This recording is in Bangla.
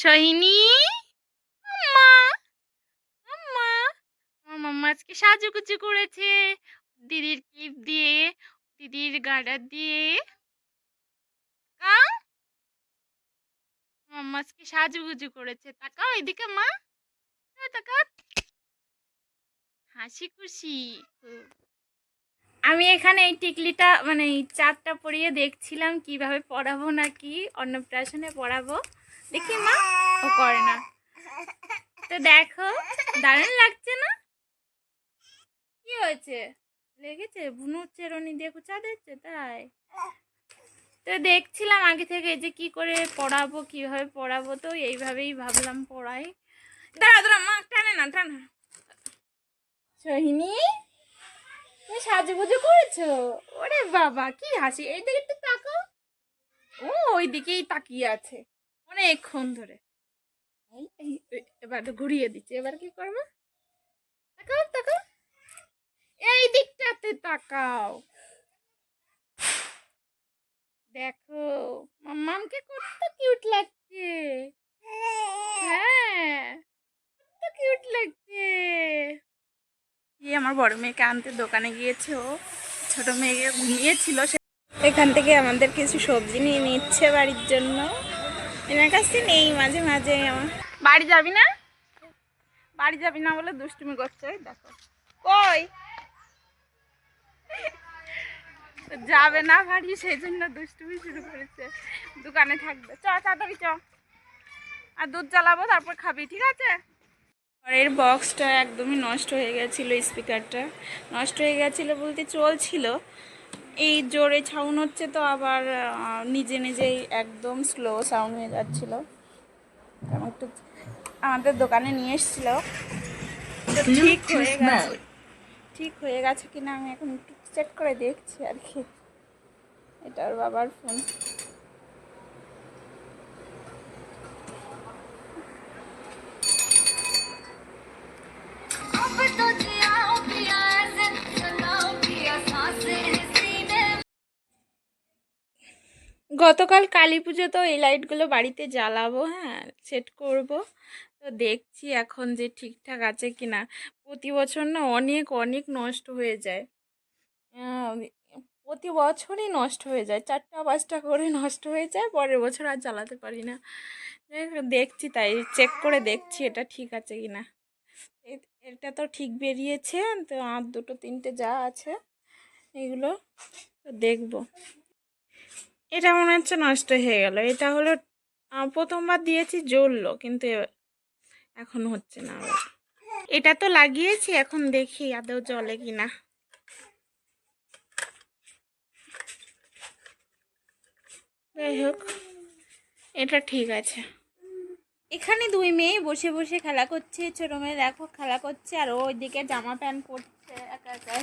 সোহিনী, মাম্মা, মাম্মা, আমার মাম্মা আজকে সাজুগুজু করেছে দিদির ক্লিপ দিয়ে, দিদির গার্ডার দিয়ে। তাকাও, মাম্মা আজকে সাজুগুজু করেছে। তাকাও এদিকে মা, তাকাও, হাসি খুশি খুব। আমি এখানে এই টিকলিটা মানে এই চারটা পরিয়ে দেখছিলাম কিভাবে পড়াবো নাকি অন্নপ্রাশনে পড়াবো। দেখি মা, ও করে না। তো দেখো, দারুণ লাগছে না? কি হয়েছে? লেগেছে? বুনু চেরনি দিয়ে কুচা দিচ্ছে তাই? তো দেখছিলাম আগে থেকে যে কি করে পড়াবো, কিভাবে পড়াবো, তো এইভাবেই ভাবলাম পড়াই। দাঁড়া দাঁড়া মা, টানে না টানে। সোহিনী, তুমি সাজুগুজু করেছো? ওরে বাবা কি হাসি! এই দিকে একটু তাকাও। ও ওই দিকেই তাকিয়ে আছে অনেকক্ষণ ধরে। এবার ঘুরিয়ে দিচ্ছে, এবার কি করবো? তাকাও তাকাও, এই দিকটাতে তাকাও। দেখো মাম্মামকে কত কিউট লাগছে। হ্যাঁ, কত কিউট লাগছে। আমার বড় মেয়েকে আনতে দোকানে গিয়েছে, ও ছোট মেয়েকে ঘুমিয়েছিল। এখান থেকে আমাদের কিছু সবজি নিয়ে নিচ্ছে বাড়ির জন্য। এনার কাছে নেই, মাঝে মাঝে আমার। বাড়ি যাবি না? বাড়ি যাবি না বলে দুষ্টুমি করছে। দেখো কই যাবে না বাড়ি, সেই জন্য দুষ্টুমি শুরু করেছে। দোকানে থাকবে। চ তাড়াতাড়ি চ, আর দুধ জ্বালাবো তারপর খাবি, ঠিক আছে? ঘরের বক্সটা একদমই নষ্ট হয়ে গেছিলো, স্পিকারটা নষ্ট হয়ে গেছিলো বলতে চলছিল, এই জোরে সাউন্ড হচ্ছে তো আবার নিজে নিজেই একদম স্লো সাউন্ড হয়ে যাচ্ছিল। একটু আমাদের দোকানে নিয়ে এসেছিলো, তো ঠিক হয়ে গেছে কিনা আমি এখন একটু চেক করে দেখছি আর কি। এটা ওর বাবার ফোন। গতকাল কালী পুজো, তো এই লাইটগুলো বাড়িতে জ্বালাবো, হ্যাঁ সেট করব। তো দেখছি এখন যে ঠিকঠাক আছে কিনা। প্রতি বছর না অনেক অনেক নষ্ট হয়ে যায়, প্রতি বছরই নষ্ট হয়ে যায়, 4টা 5টা করে নষ্ট হয়ে যায়, পরের বছর আর জ্বালাতে পারি না। দেখছি, তাই চেক করে দেখছি এটা ঠিক আছে কিনা। এটা তো ঠিক বেরিয়েছে, তো আর 2টো 3টে যা আছে এগুলো তো দেখবো। এটা মনে হচ্ছে নষ্ট হয়ে গেল। এটা হলো প্রথমবার দিয়েছি জ্বললো, কিন্তু এখন হচ্ছে না আবার। এটা তো লাগিয়েছি, এখন দেখি আদৌ জ্বলে কিনা। যাই হোক, এটা ঠিক আছে। এখানে 2 মেয়ে বসে বসে খেলা করছে। ছোট মেয়ে দেখো খেলা করছে, আর ওইদিকে জামা প্যান্ট পরছে একা একাই।